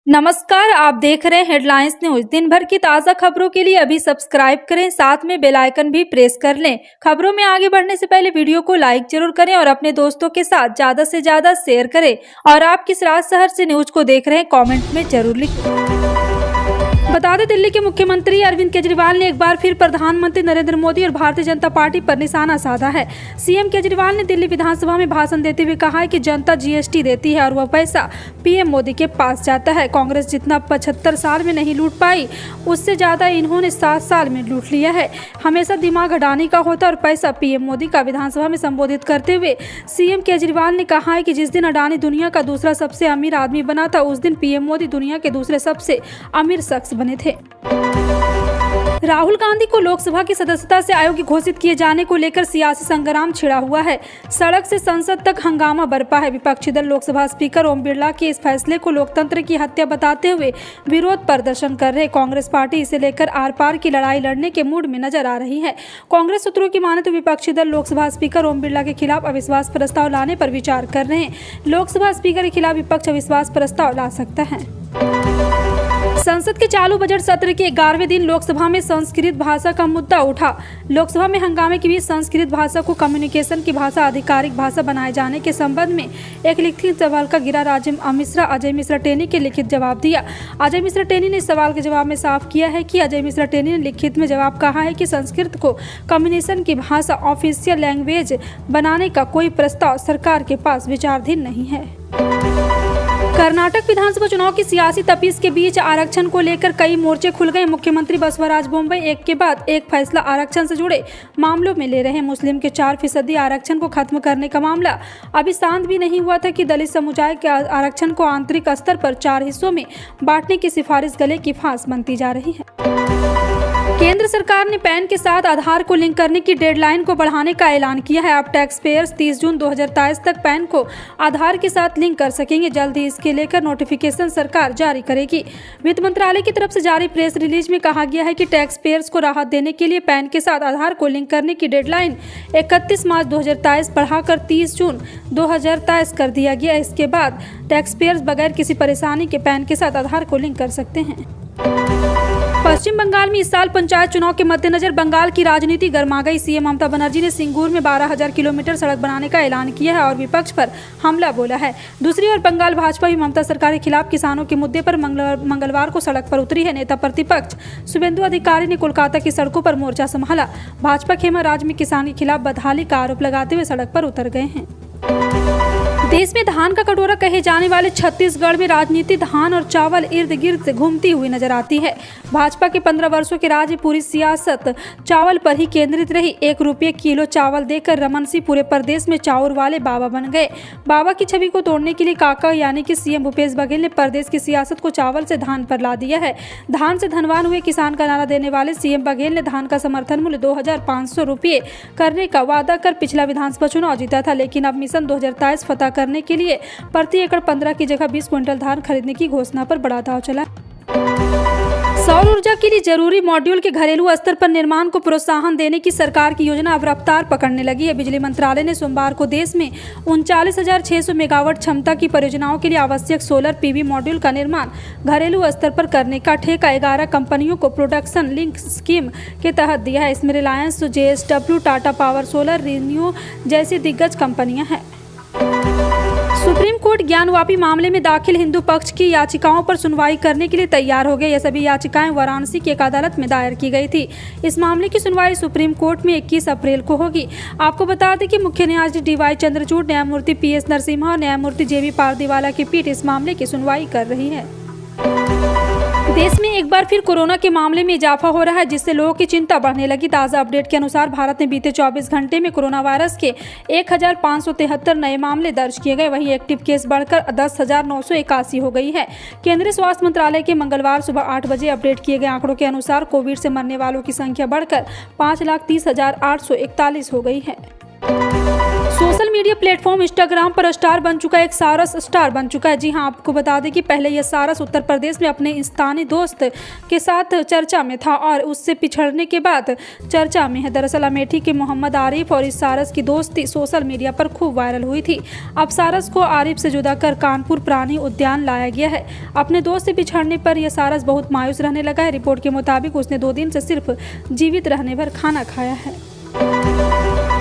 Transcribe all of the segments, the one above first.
नमस्कार, आप देख रहे हैं हेडलाइंस न्यूज। दिन भर की ताज़ा खबरों के लिए अभी सब्सक्राइब करें, साथ में बेल आइकन भी प्रेस कर लें। खबरों में आगे बढ़ने से पहले वीडियो को लाइक जरूर करें और अपने दोस्तों के साथ ज़्यादा से ज़्यादा शेयर करें। और आप किस राज्य शहर से न्यूज को देख रहे हैं, कमेंट में जरूर लिखें। बता दें, दिल्ली के मुख्यमंत्री अरविंद केजरीवाल ने एक बार फिर प्रधानमंत्री नरेंद्र मोदी और भारतीय जनता पार्टी पर निशाना साधा है। सीएम केजरीवाल ने दिल्ली विधानसभा में भाषण देते हुए कहा है कि जनता जीएसटी देती है और वह पैसा पीएम मोदी के पास जाता है। कांग्रेस जितना 75 साल में नहीं लूट पाई, उससे ज्यादा इन्होंने 7 साल में लूट लिया है। हमेशा दिमाग अडानी का होता और पैसा पीएम मोदी का। विधानसभा में संबोधित करते हुए सीएम केजरीवाल ने कहा है कि जिस दिन अडानी दुनिया का दूसरा सबसे अमीर आदमी बना था, उस दिन पीएम मोदी दुनिया के दूसरे सबसे अमीर शख्स बने थे। राहुल गांधी को लोकसभा की सदस्यता से अयोग्य घोषित किए जाने को लेकर सियासी संग्राम छिड़ा हुआ है। सड़क से संसद तक हंगामा बरपा है। विपक्षी दल लोकसभा स्पीकर ओम बिरला के इस फैसले को लोकतंत्र की हत्या बताते हुए विरोध प्रदर्शन कर रहे। कांग्रेस पार्टी इसे लेकर आर पार की लड़ाई लड़ने के मूड में नजर आ रही है। कांग्रेस सूत्रों की माने तो विपक्षी दल लोकसभा स्पीकर ओम बिरला के खिलाफ अविश्वास प्रस्ताव लाने पर विचार कर रहे हैं। लोकसभा स्पीकर के खिलाफ विपक्ष अविश्वास प्रस्ताव ला सकता है। संसद के चालू बजट सत्र के 11वें दिन लोकसभा में संस्कृत भाषा का मुद्दा उठा। लोकसभा में हंगामे के बीच संस्कृत भाषा को कम्युनिकेशन की भाषा, आधिकारिक भाषा बनाए जाने के संबंध में एक लिखित सवाल का गिरा अजय मिश्रा टेनी के लिखित जवाब दिया। अजय मिश्रा टेनी ने इस सवाल के जवाब में साफ किया है कि अजय मिश्रा टेनी ने लिखित में जवाब कहा है कि संस्कृत को कम्युनिकेशन की भाषा, ऑफिशियल लैंग्वेज बनाने का कोई प्रस्ताव सरकार के पास विचाराधीन नहीं है। कर्नाटक विधानसभा चुनाव की सियासी तपीस के बीच आरक्षण को लेकर कई मोर्चे खुल गए। मुख्यमंत्री बसवराज बोम्मई एक के बाद एक फैसला आरक्षण से जुड़े मामलों में ले रहे हैं। मुस्लिम के 4% आरक्षण को खत्म करने का मामला अभी शांत भी नहीं हुआ था कि दलित समुदाय के आरक्षण को आंतरिक स्तर पर 4 हिस्सों में बांटने की सिफारिश गले की फांस बनती जा रही है। केंद्र सरकार ने पैन के साथ आधार को लिंक करने की डेडलाइन को बढ़ाने का ऐलान किया है। अब टैक्स पेयर्स 30 जून 2023 तक पैन को आधार के साथ लिंक कर सकेंगे। जल्द ही इसके लेकर नोटिफिकेशन सरकार जारी करेगी। वित्त मंत्रालय की तरफ से जारी प्रेस रिलीज में कहा गया है कि टैक्स पेयर्स को राहत देने के लिए पैन के साथ आधार को लिंक करने की डेडलाइन 31 मार्च 2023 बढ़ाकर 30 जून 2023 कर दिया गया। इसके बाद टैक्स पेयर्स बगैर किसी परेशानी के पैन के साथ आधार को लिंक कर सकते हैं। पश्चिम बंगाल में इस साल पंचायत चुनाव के मद्देनजर बंगाल की राजनीति गर्मा गई। सीएम ममता बनर्जी ने सिंगूर में 12,000 किलोमीटर सड़क बनाने का ऐलान किया है और विपक्ष पर हमला बोला है। दूसरी ओर बंगाल भाजपा भी ममता सरकार के खिलाफ किसानों के मुद्दे पर मंगलवार को सड़क पर उतरी है। नेता प्रतिपक्ष शुभेंदु अधिकारी ने कोलकाता की सड़कों पर मोर्चा संभाला। भाजपा खेमा राज्य में किसान के खिलाफ बदहाली का आरोप लगाते हुए सड़क पर उतर गए हैं। देश में धान का कटोरा कहे जाने वाले छत्तीसगढ़ में राजनीति धान और चावल इर्द गिर्द घूमती हुई नजर आती है। भाजपा के 15 वर्षों के राज्य पूरी सियासत चावल पर ही केंद्रित रही। 1 रुपये किलो चावल देकर रमन सिंह पूरे प्रदेश में चाउर वाले बाबा बन गए। बाबा की छवि को तोड़ने के लिए काका यानी कि सीएम भूपेश बघेल ने प्रदेश की सियासत को चावल से धान पर ला दिया है। धान से धनवान हुए किसान का नारा देने वाले सीएम बघेल ने धान का समर्थन मूल्य 2,500 रुपये करने का वादा कर पिछला विधानसभा चुनाव जीता था, लेकिन अब मिशन 2023 फतह करने के लिए प्रति एकड़ 15 की जगह 20 क्विंटल धान खरीदने की घोषणा पर बड़ा दांव चला। सौर ऊर्जा के लिए जरूरी मॉड्यूल के घरेलू स्तर पर निर्माण को प्रोत्साहन देने की सरकार की योजना अब रफ्तार पकड़ने लगी है। बिजली मंत्रालय ने सोमवार को देश में 39,600 मेगावाट क्षमता की परियोजनाओं के लिए आवश्यक सोलर पीवी मॉड्यूल का निर्माण घरेलू स्तर पर करने का ठेका 11 कंपनियों को प्रोडक्शन लिंक स्कीम के तहत दिया है। इसमें Reliance, JSW, Tata power solar, renew जैसी दिग्गज कंपनियां हैं। सुप्रीम कोर्ट ज्ञानवापी मामले में दाखिल हिंदू पक्ष की याचिकाओं पर सुनवाई करने के लिए तैयार हो गए। ये सभी याचिकाएं वाराणसी की एक अदालत में दायर की गई थी। इस मामले की सुनवाई सुप्रीम कोर्ट में 21 अप्रैल को होगी। आपको बता दें कि मुख्य न्यायाधीश DY चंद्रचूड़, न्यायमूर्ति PS नरसिम्हा और न्यायमूर्ति JB पारदीवाला की पीठ इस मामले की सुनवाई कर रही है। देश में एक बार फिर कोरोना के मामले में इजाफा हो रहा है, जिससे लोगों की चिंता बढ़ने लगी। ताज़ा अपडेट के अनुसार भारत में बीते 24 घंटे में कोरोना वायरस के 1,573 नए मामले दर्ज किए गए। वहीं एक्टिव केस बढ़कर 10,981 हो गई है। केंद्रीय स्वास्थ्य मंत्रालय के मंगलवार सुबह 8 बजे अपडेट किए गए आंकड़ों के अनुसार कोविड से मरने वालों की संख्या बढ़कर 5,30,841 हो गई है। सोशल मीडिया प्लेटफॉर्म इंस्टाग्राम पर स्टार बन चुका है एक सारस स्टार बन चुका है। जी हां, आपको बता दें कि पहले यह सारस उत्तर प्रदेश में अपने स्थानीय दोस्त के साथ चर्चा में था और उससे पिछड़ने के बाद चर्चा में है। दरअसल अमेठी के मोहम्मद आरिफ और इस सारस की दोस्ती सोशल मीडिया पर खूब वायरल हुई थी। अब सारस को आरिफ से जुदा कर कानपुर प्राणी उद्यान लाया गया है। अपने दोस्त से पिछड़ने पर यह सारस बहुत मायूस रहने लगा है। रिपोर्ट के मुताबिक उसने 2 दिन से सिर्फ जीवित रहने भर खाना खाया है।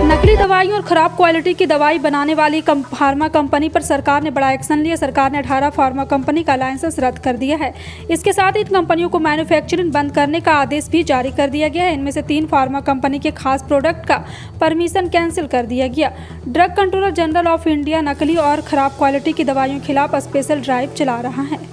नकली दवाइयों और खराब क्वालिटी की दवाई बनाने वाली फार्मा कंपनी पर सरकार ने बड़ा एक्शन लिया। सरकार ने 18 फार्मा कंपनी का लाइसेंस रद्द कर दिया है। इसके साथ ही इन कंपनियों को मैन्युफैक्चरिंग बंद करने का आदेश भी जारी कर दिया गया है। इनमें से 3 फार्मा कंपनी के खास प्रोडक्ट का परमिशन कैंसिल कर दिया गया। Drug controller general of India नकली और खराब क्वालिटी की दवाइयों के खिलाफ स्पेशल ड्राइव चला रहा है।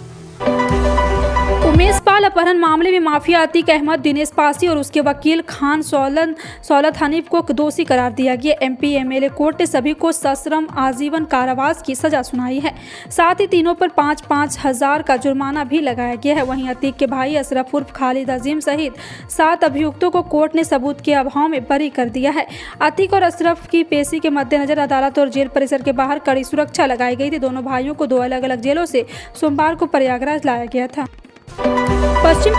उमेश पाल अपहरण मामले में माफिया अतीक अहमद, दिनेश पासी और उसके वकील खान सौलत हनीफ को दोषी करार दिया गया। MP MLA कोर्ट ने सभी को सश्रम आजीवन कारावास की सजा सुनाई है। साथ ही तीनों पर 5-5 हज़ार का जुर्माना भी लगाया गया है। वहीं अतीक के भाई अशरफ उर्फ खालिद अजीम सहित 7 अभियुक्तों को कोर्ट ने सबूत के अभाव में बरी कर दिया है। अतीक और अशरफ की पेशी के मद्देनजर अदालत और जेल परिसर के बाहर कड़ी सुरक्षा लगाई गई थी। दोनों भाइयों को 2 अलग-अलग जेलों से सोमवार को प्रयागराज लाया गया था। पश्चिम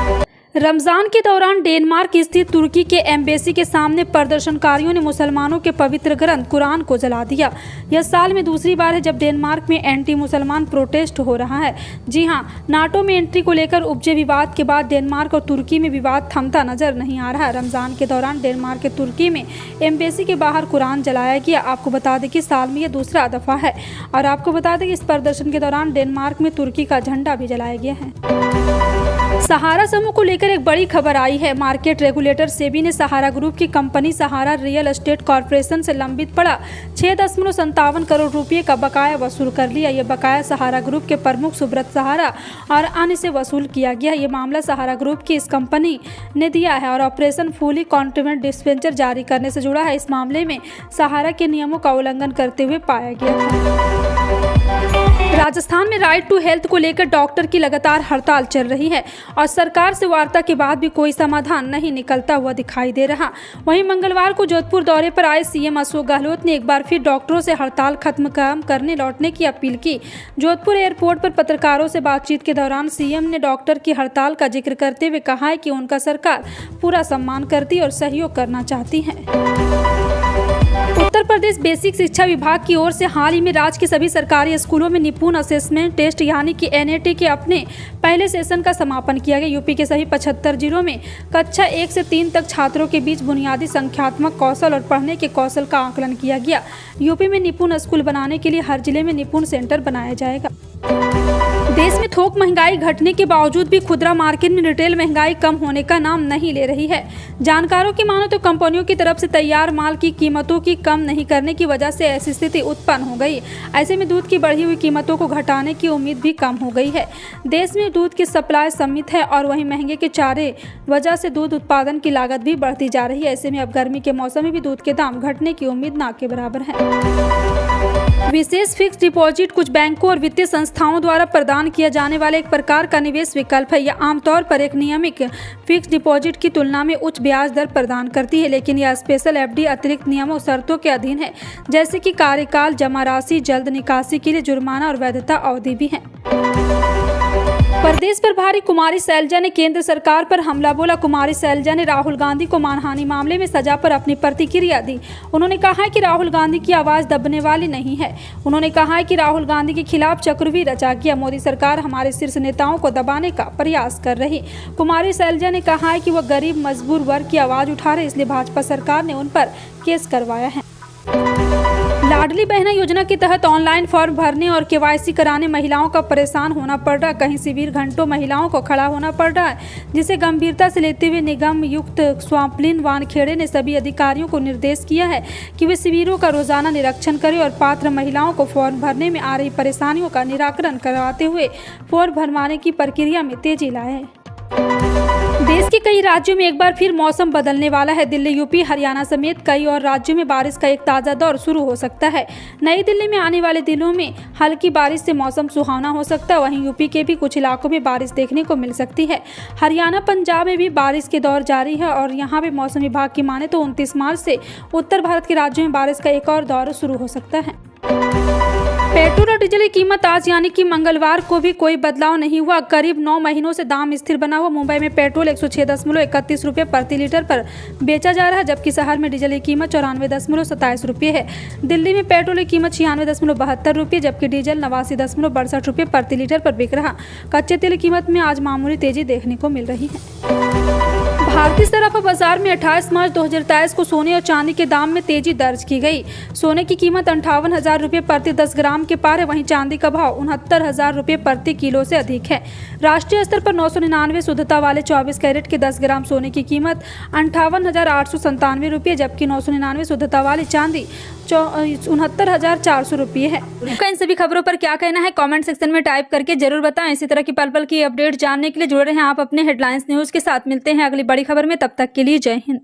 रमजान के दौरान डेनमार्क स्थित तुर्की के एम्बेसी के सामने प्रदर्शनकारियों ने मुसलमानों के पवित्र ग्रंथ कुरान को जला दिया। यह साल में दूसरी बार है जब डेनमार्क में एंटी मुसलमान प्रोटेस्ट हो रहा है। जी हां, नाटो में एंट्री को लेकर उपजे विवाद के बाद डेनमार्क और तुर्की में विवाद थमता नजर नहीं आ रहा। रमजान के दौरान डेनमार्क के तुर्की में एम्बेसी के बाहर कुरान जलाया गया। आपको बता दें कि साल में यह दूसरा दफा है और आपको बता दें कि इस प्रदर्शन के दौरान डेनमार्क में तुर्की का झंडा भी जलाया गया है। सहारा समूह को लेकर एक बड़ी खबर आई है। मार्केट रेगुलेटर सेबी ने सहारा ग्रुप की कंपनी सहारा रियल एस्टेट कॉर्पोरेशन से लंबित पड़ा 6.57 करोड़ रुपए का बकाया वसूल कर लिया। यह बकाया सहारा ग्रुप के प्रमुख सुब्रत सहारा और अन्य से वसूल किया गया। ये मामला सहारा ग्रुप की इस कंपनी ने दिया है और ऑपरेशन फुली कॉन्ट्रीब्यूट डिस्पेंचर जारी करने से जुड़ा है। इस मामले में सहारा के नियमों का उल्लंघन करते हुए पाया गया था। राजस्थान में राइट टू हेल्थ को लेकर डॉक्टर की लगातार हड़ताल चल रही है और सरकार से वार्ता के बाद भी कोई समाधान नहीं निकलता हुआ दिखाई दे रहा। वहीं मंगलवार को जोधपुर दौरे पर आए CM अशोक गहलोत ने एक बार फिर डॉक्टरों से हड़ताल खत्म करने लौटने की अपील की। जोधपुर एयरपोर्ट पर पत्रकारों से बातचीत के दौरान CM ने डॉक्टर की हड़ताल का जिक्र करते हुए कहा है कि उनका सरकार पूरा सम्मान करती और सहयोग करना चाहती है। उत्तर प्रदेश बेसिक शिक्षा विभाग की ओर से हाल ही में राज्य के सभी सरकारी स्कूलों में निपुण असेसमेंट टेस्ट यानी कि NAT के अपने पहले सेशन का समापन किया गया। यूपी के सभी 75 जिलों में कक्षा 1 से 3 तक छात्रों के बीच बुनियादी संख्यात्मक कौशल और पढ़ने के कौशल का आकलन किया गया। यूपी में निपुण स्कूल बनाने के लिए हर जिले में निपुण सेंटर बनाया जाएगा। देश में थोक महंगाई घटने के बावजूद भी खुदरा मार्केट में रिटेल महंगाई कम होने का नाम नहीं ले रही है। जानकारों की मानो तो कंपनियों की तरफ से तैयार माल की कीमतों की कम नहीं करने की वजह से ऐसी स्थिति उत्पन्न हो गई। ऐसे में दूध की बढ़ी हुई कीमतों को घटाने की उम्मीद भी कम हो गई है। देश में दूध की सप्लाई सीमित है और वहीं महंगे के चारे वजह से दूध उत्पादन की लागत भी बढ़ती जा रही है। ऐसे में अब गर्मी के मौसम में भी दूध के दाम घटने की उम्मीद ना के बराबर है। विशेष फिक्स डिपॉजिट कुछ बैंकों और वित्तीय संस्थाओं द्वारा प्रदान किया जाने वाले एक प्रकार का निवेश विकल्प है। यह आमतौर पर एक नियमित फिक्स डिपॉजिट की तुलना में उच्च ब्याज दर प्रदान करती है, लेकिन यह स्पेशल FD अतिरिक्त नियमों और शर्तों के अधीन है, जैसे कि कार्यकाल, जमा राशि, जल्द निकासी के लिए जुर्माना और वैधता अवधि भी है। प्रदेश पर भारी कुमारी शैलजा ने केंद्र सरकार पर हमला बोला। कुमारी शैलजा ने राहुल गांधी को मानहानि मामले में सजा पर अपनी प्रतिक्रिया दी। उन्होंने कहा है कि राहुल गांधी की आवाज दबने वाली नहीं है। उन्होंने कहा है कि राहुल गांधी के खिलाफ चक्रव्यूह रचा गया। मोदी सरकार हमारे शीर्ष नेताओं को दबाने का प्रयास कर रही। कुमारी शैलजा ने कहा है कि वह गरीब मजबूर वर्ग की आवाज उठा रहे, इसलिए भाजपा सरकार ने उन पर केस करवाया है। लाडली बहना योजना के तहत ऑनलाइन फॉर्म भरने और KYC कराने महिलाओं का परेशान होना पड़ रहा है। कहीं शिविर घंटों महिलाओं को खड़ा होना पड़ रहा है, जिसे गंभीरता से लेते हुए निगम युक्त स्वाप्लिन वानखेड़े ने सभी अधिकारियों को निर्देश किया है कि वे शिविरों का रोजाना निरीक्षण करें और पात्र महिलाओं को फॉर्म भरने में आ रही परेशानियों का निराकरण करवाते हुए फॉर्म भरवाने की प्रक्रिया में तेजी लाए। देश के कई राज्यों में एक बार फिर मौसम बदलने वाला है। दिल्ली, यूपी, हरियाणा समेत कई और राज्यों में बारिश का एक ताज़ा दौर शुरू हो सकता है। नई दिल्ली में आने वाले दिनों में हल्की बारिश से मौसम सुहावना हो सकता है। वहीं यूपी के भी कुछ इलाकों में बारिश देखने को मिल सकती है। हरियाणा, पंजाब में भी बारिश के दौर जारी है और यहाँ पे मौसम विभाग की माने तो 29 मार्च से उत्तर भारत के राज्यों में बारिश का एक और दौर शुरू हो सकता है। पेट्रोल और डीजल की कीमत आज यानी कि मंगलवार को भी कोई बदलाव नहीं हुआ। करीब 9 महीनों से दाम स्थिर बना हुआ। मुंबई में पेट्रोल 106.31 रुपये प्रति लीटर पर बेचा जा रहा है, जबकि शहर में डीजल की कीमत 94.27 रुपये है। दिल्ली में पेट्रोल की कीमत 96.72 रुपये जबकि डीजल 89.62 रुपये प्रति लीटर पर बिक रहा। कच्चे तेल की कीमत में आज मामूली तेजी देखने को मिल रही है। भारतीय सराफा बाजार में 28 मार्च 2023 को सोने और चांदी के दाम में तेजी दर्ज की गई। सोने की कीमत 58,000 रुपये प्रति 10 ग्राम के पार है। वहीं चांदी का भाव 69,000 रुपये प्रति किलो से अधिक है। राष्ट्रीय स्तर पर 999 शुद्धता वाले 24 कैरेट के 10 ग्राम सोने की कीमत 58,897 रुपये जबकि 999 शुद्धता वाली चांदी 69,400 रुपये है। आपका इन सभी खबरों पर क्या कहना है कमेंट सेक्शन में टाइप करके जरूर बताएं। इसी तरह की पल पल की अपडेट जानने के लिए जुड़े रहें आप अपने हेडलाइंस न्यूज के साथ। मिलते हैं अगली बड़ी खबर में, तब तक के लिए जय हिंद।